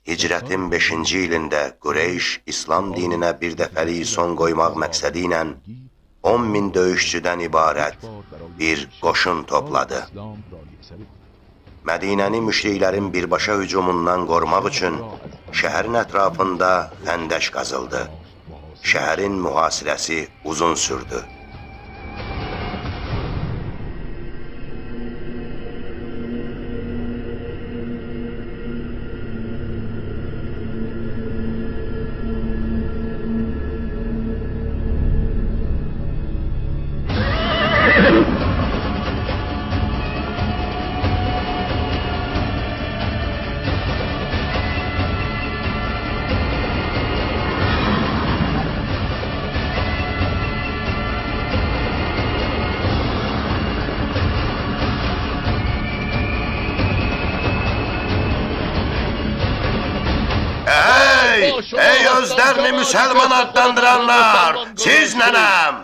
Hicrətin 5-ci ilində Qureyş İslam dininə bir dəfəlik son qoymaq məqsədi ilə 10.000 döyüşçüdən ibarət bir qoşun topladı. Mədinəni müşriklərin birbaşa hücumundan qorumaq üçün şəhərin ətrafında xəndək qazıldı. Şəhərin mühasirəsi uzun sürdü. Ey özlərini müsəlman adlandıranlar, siz nənəm?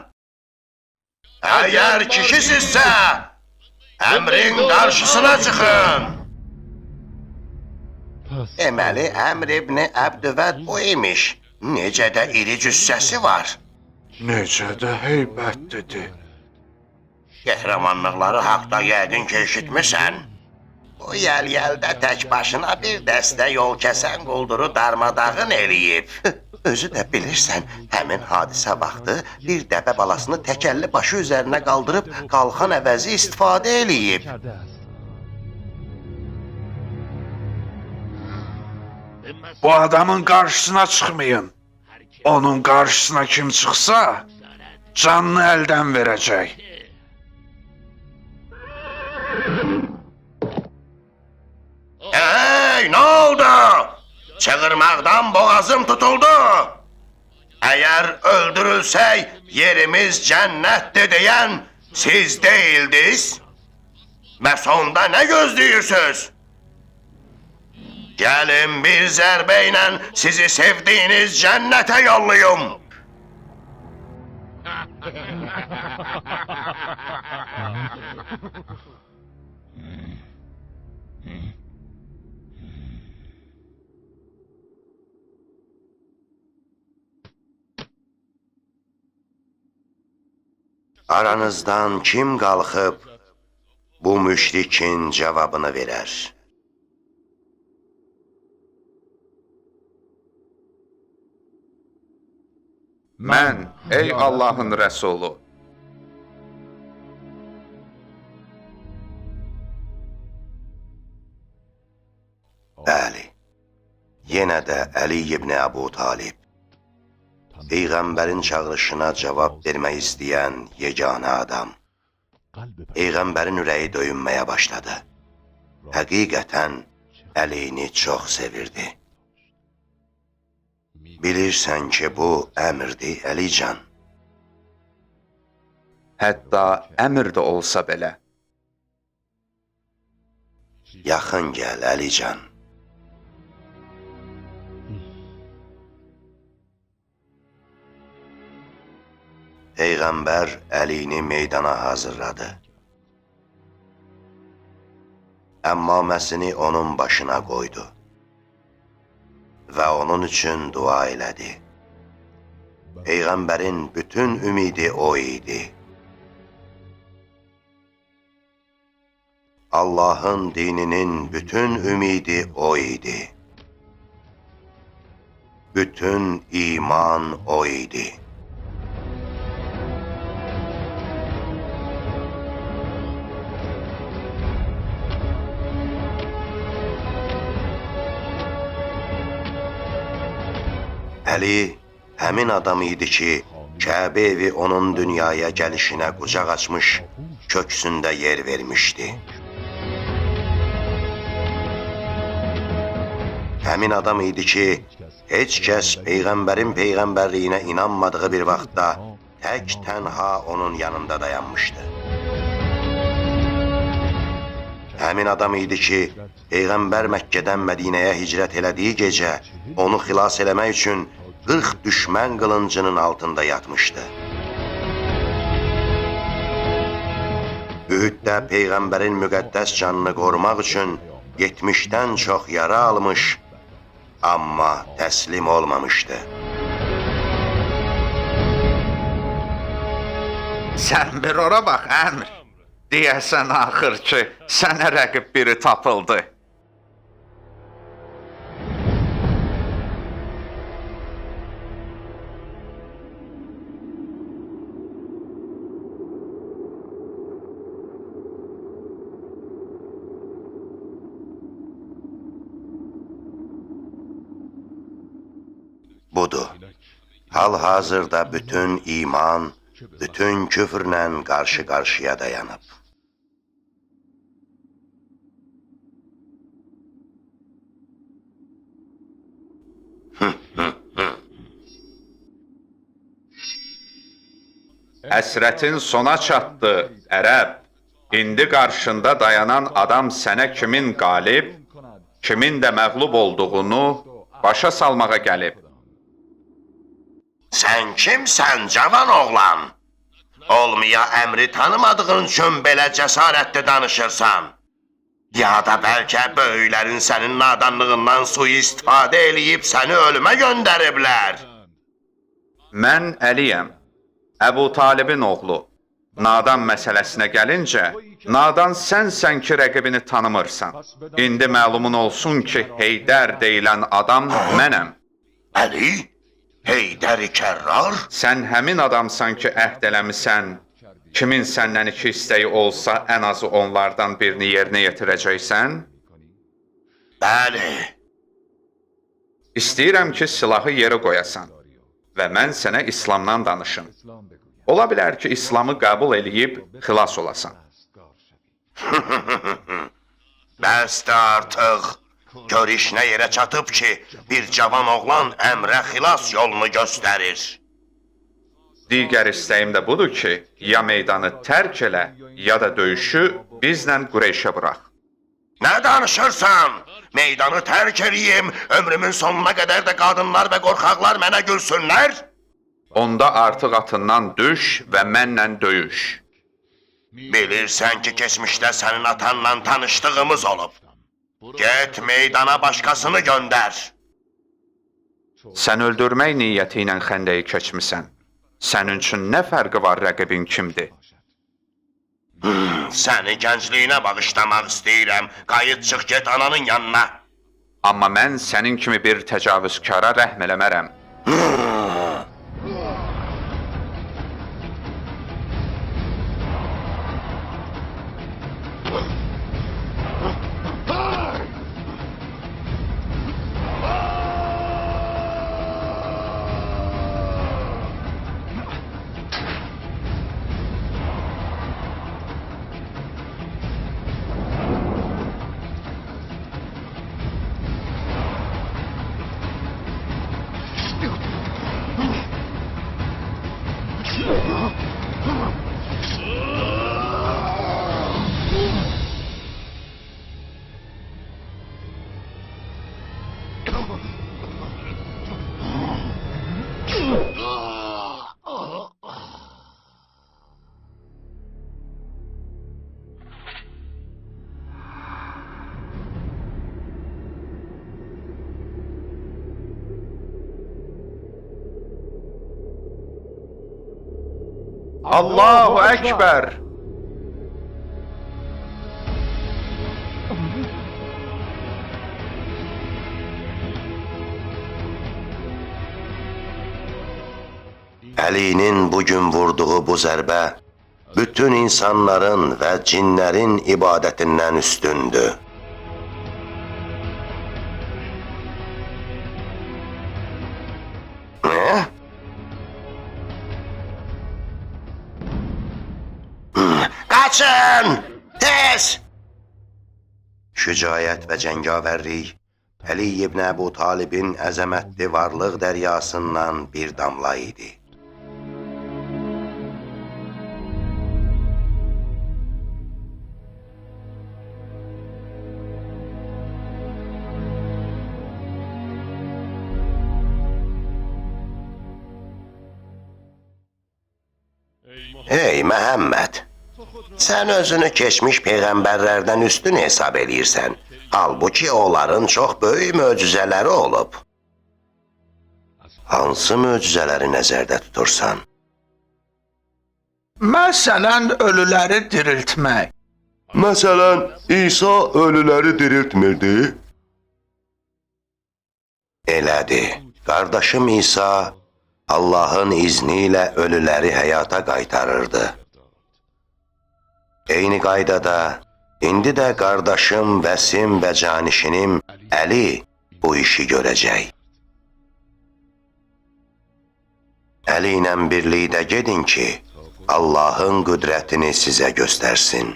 Əgər kişisizsə, əmrin qarşısına çıxın. Deməli, Əmr ibn Əbdüvəd bu imiş. Necə də iri cüssəsi var. Necə də heybətlidir. Qəhrəmanlıqları haqda yəqin ki, eşitmirsən. Bu yəl-yəldə tək başına bir dəstə yol kəsən qulduru darmadağın eləyib. Özü də bilirsən, həmin hadisə vaxtı bir dəbə balasını təkəlli başı üzərinə qaldırıb qalxan əvəzi istifadə eləyib. Bu adamın qarşısına çıxmayın. Onun qarşısına kim çıxsa, canını əldən verəcək. Hey, nə oldu? Çığırmaqdan boğazım tutuldu. Əgər öldürülsək, yerimiz cənnətdir deyən siz deyildiniz. Bəs onda nə gözləyirsiniz? Gəlin bir zərbə ilə sizi sevdiyiniz cənnətə yollayım. Aranızdan kim qalxıb bu müşrikin cavabını verər? Mən, ey Allahın rəsulu. Bəli, yenə də Əli ibn Əbu Talib. Peyğəmbərin çağırışına cavab vermək istəyən yeganə adam. Peyğəmbərin ürəyi döyünməyə başladı. Həqiqətən Əlini çox sevirdi. Bilirsən ki, bu əmrdir, Əlican. Hətta əmr də olsa belə. Yaxın gəl, Əlican. Peyğəmbər Əlini meydana hazırladı. Əmmaməsini onun başına qoydu və onun üçün dua elədi. Peyğəmbərin bütün ümidi o idi. Allahın dininin bütün ümidi o idi. Bütün iman o idi. Əli həmin adam idi ki, Kəbə evi onun dünyaya gəlişinə qucaq açmış, köksündə yer vermişdi. Həmin adam idi ki, heç kəs Peyğəmbərin Peyğəmbərliyinə inanmadığı bir vaxtda tək tənha onun yanında dayanmışdı. Həmin adam idi ki, Peyğəmbər Məkkədən Mədinəyə hicrət elədiyi gecə onu xilas eləmək üçün 40 düşmən qılıncının altında yatmışdı. Ühuddə Peyğəmbərin müqəddəs canını qorumaq üçün 70-dən çox yara almış, Amma təslim olmamışdı. Sən bir ora bax, əmr. Deyəsən axır ki, sənə rəqib biri tapıldı. Budur. Hal-hazırda bütün iman, bütün küfrlə qarşı-qarşıya dayanıb. Əsrətin sona çatdı, ərəb. İndi qarşında dayanan adam sənə kimin qalib, kimin də məğlub olduğunu başa salmağa gəlib. Sən kimsən, cavan oğlan? Olmaya əmri tanımadığın üçün belə cəsarətli danışırsan. Ya da bəlkə böyüklərin sənin nadanlığından sui-istifadə eləyib səni ölümə göndəriblər. Mən Əliyəm, Əbu Talibin oğlu. Nadan məsələsinə gəlincə, nadan sənsən ki, rəqibini tanımırsan. İndi məlumun olsun ki, Heydər deyilən adam mənəm. Əli? Heydər-i Kərrar? Sən həmin adamsan ki, əhd eləmisən, kimin səndən iki istəyi olsa, ən azı onlardan birini yerinə yetirəcəksən? Bəli. İstəyirəm ki, silahı yerə qoyasan və mən sənə İslamdan danışım. Ola bilər ki, İslamı qəbul eləyib xilas olasan. Bəsdə artıq. Gör iş nə yerə çatıb ki, bir cavan oğlan əmrə xilas yolunu göstərir. Digər istəyim də budur ki, ya meydanı tərk elə, ya da döyüşü bizlə Qureyşə bıraq. Nə danışırsan? Meydanı tərk eləyim, ömrümün sonuna qədər də qadınlar və qorxaqlar mənə gülsünlər? Onda artıq atından düş və mənlə döyüş. Bilirsən ki, keçmişdə sənin atanla tanışdığımız olub. Get meydana başqasını göndər. Sən öldürmək niyyəti ilə xəndəyi keçmisən. Sənin üçün nə fərqi var rəqibin kimdir? Səni gəncliyinə bağışlamaq istəyirəm. Qayıt çıx get ananın yanına. Amma mən sənin kimi bir təcavüzkara rəhm eləmərəm. Allahu Ekber! Əlinin bugün vurduğu bu zərbə bütün insanların və cinlərin ibadətindən üstündür. Nə? Qaçın! Tez! Şücaət və cəngavərlik Əli ibn Əbu Talibin əzəmətli varlıq dəryasından bir damla idi. Ey Məhəmməd! Sen özünü keçmiş peyğəmbərlərdən üstün hesab eləyirsən. Halbuki onların çox böyük möcüzələri olub. Hansı möcüzələri nəzərdə tutursan? Məsələn, ölüləri diriltmək. Məsələn, İsa ölüləri diriltmirdi. Elədir. Qardaşım İsa Allahın izni ilə ölüləri həyata qaytarırdı. Eyni qaydada, indi də qardaşım Vəsim və canişinim Əli bu işi görəcək. Əli ilə birlikdə gedin ki, Allahın qüdrətini sizə göstərsin.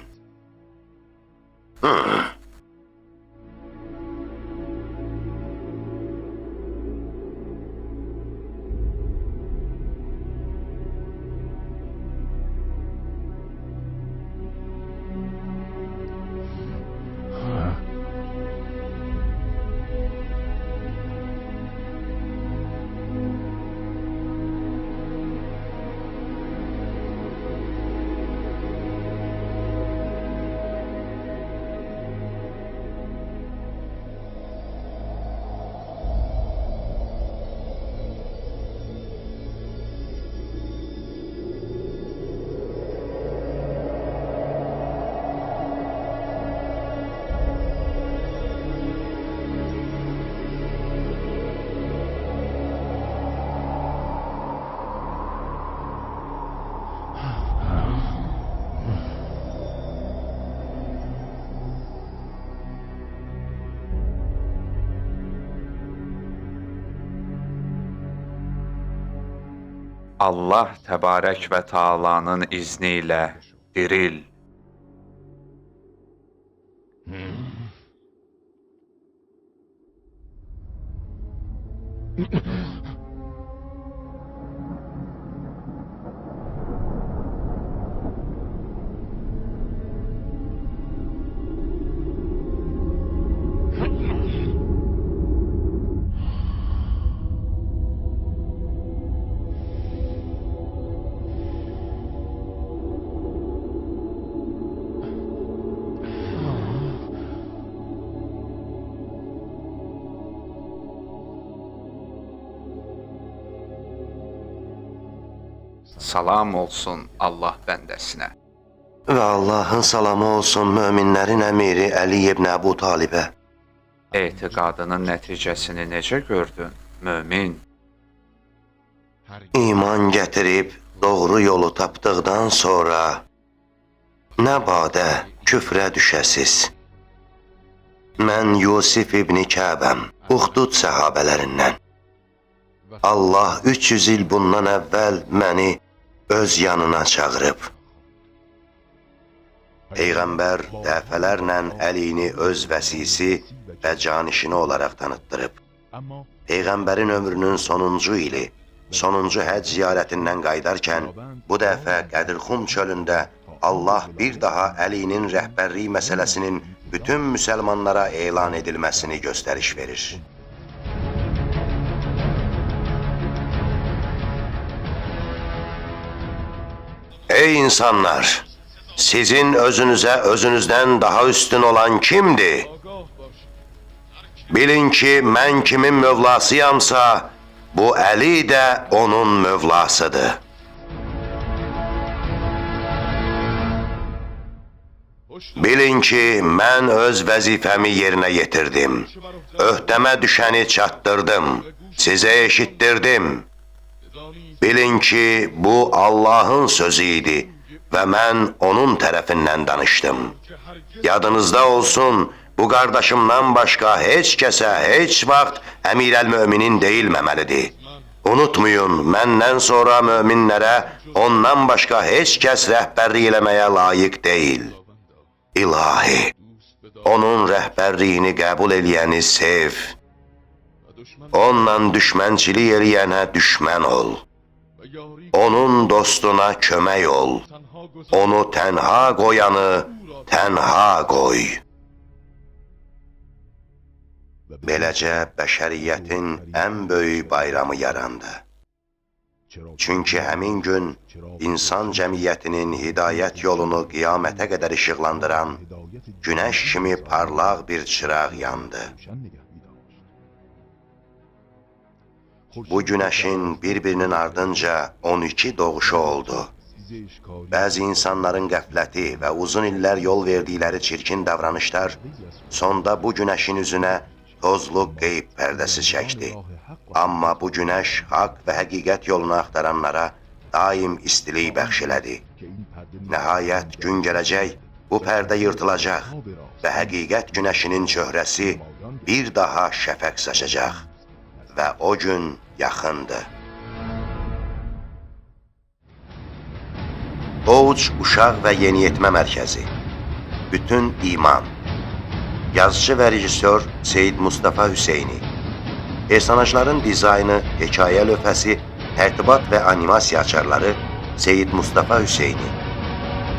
Allah təbarək və Taalanın izni ilə diril. Salam olsun Allah bəndəsinə. Və Allahın salamı olsun möminlərin əmiri Əli ibn Əbu Talibə. Etiqadının nəticəsini necə gördün, mömin? İman gətirib doğru yolu tapdıqdan sonra nə badə küfrə düşəsiz. Mən Yusif ibn Kəbəm, Uxdud səhabələrindən. Allah 300 il bundan əvvəl məni öz yanına çağırıb. Peyğəmbər dəfələrlə Əlini öz vəsisi və canişini olaraq tanıtdırıb. Peyğəmbərin ömrünün sonuncu ili, sonuncu həcc ziyarətindən qaydarkən, bu dəfə Qədirxum çölündə Allah bir daha Əlinin rəhbərliyi məsələsinin bütün müsəlmanlara elan edilməsini göstəriş verir. Ey insanlar! Sizin özünüzə özünüzdən daha üstün olan kimdir? Bilin ki, mən kimin mövlasıyamsa, bu Əli də onun mövlasıdır. Bilin ki, mən öz vəzifəmi yerinə yetirdim. Öhdəmə düşəni çatdırdım, sizə eşitdirdim. Bilin ki, bu Allahın sözü idi və mən onun tərəfindən danışdım. Yadınızda olsun, bu qardaşımdan başqa heç kəsə, heç vaxt Əmirəl-Möminin deyilməməlidir. Unutmayın, məndən sonra möminlərə ondan başqa heç kəs rəhbərlik eləməyə layiq deyil. İlahi, onun rəhbərliyini qəbul eləyəni sev. Onunla düşmənçilik eləyənə düşmən ol. Onun dostuna kömək ol. Onu tənha qoyanı tənha qoy. Beləcə bəşəriyyətin ən böyük bayramı yarandı. Çünki həmin gün insan cəmiyyətinin hidayət yolunu qiyamətə qədər işıqlandıran günəş kimi parlaq bir çıraq yandı. Bu günəşin bir-birinin ardınca 12 doğuşu oldu. Bəzi insanların qəfləti və uzun illər yol verdikləri çirkin davranışlar sonda bu günəşin üzünə tozlu qeyb pərdəsi çəkdi. Amma bu günəş haqq və həqiqət yolunu axtaranlara daim istilik bəxş elədi. Nəhayət gün gələcək, bu pərdə yırtılacaq və həqiqət günəşinin çöhrəsi bir daha şəfəq saçacaq və o gün yaxındır. Oğuc Uşaq və Yeniyetmə Mərkəzi. Bütün iman. Yazıcı və rejissor Seyid Mustafa Hüseyni. Personajların dizaynı, hekayə lövhəsi, tərtibat və animasiya açarları Seyid Mustafa Hüseyni.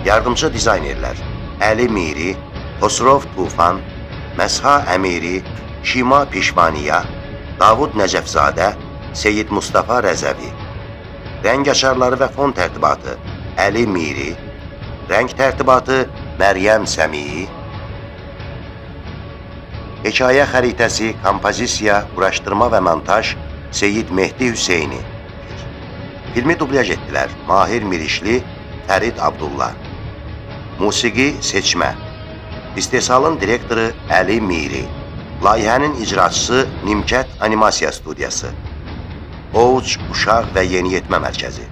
Yardımcı dizaynerlər Əli Miri, Xosrov Tufan, Məsha Əmiri, Şima Pişvaniya, Davud Nəcəfzadə, Seyid Mustafa Rəzəvi. Rəng açarları və fon tərtibatı Əli Miri, rəng tərtibatı Məryəm Səmii, hekayə xəritəsi, kompozisiya, quraşdırma və montaj Seyid Mehdi Hüseyni. Filmi dublyaj etdilər Mahir Mirişli, Fərid Abdullah. Musiqi seçmə. İstehsalın direktoru Əli Miri. Layihənin icraçısı Nimkət Animasiya Studiyası. Oğuc Uşaq və Yeniyetmə Mərkəzi.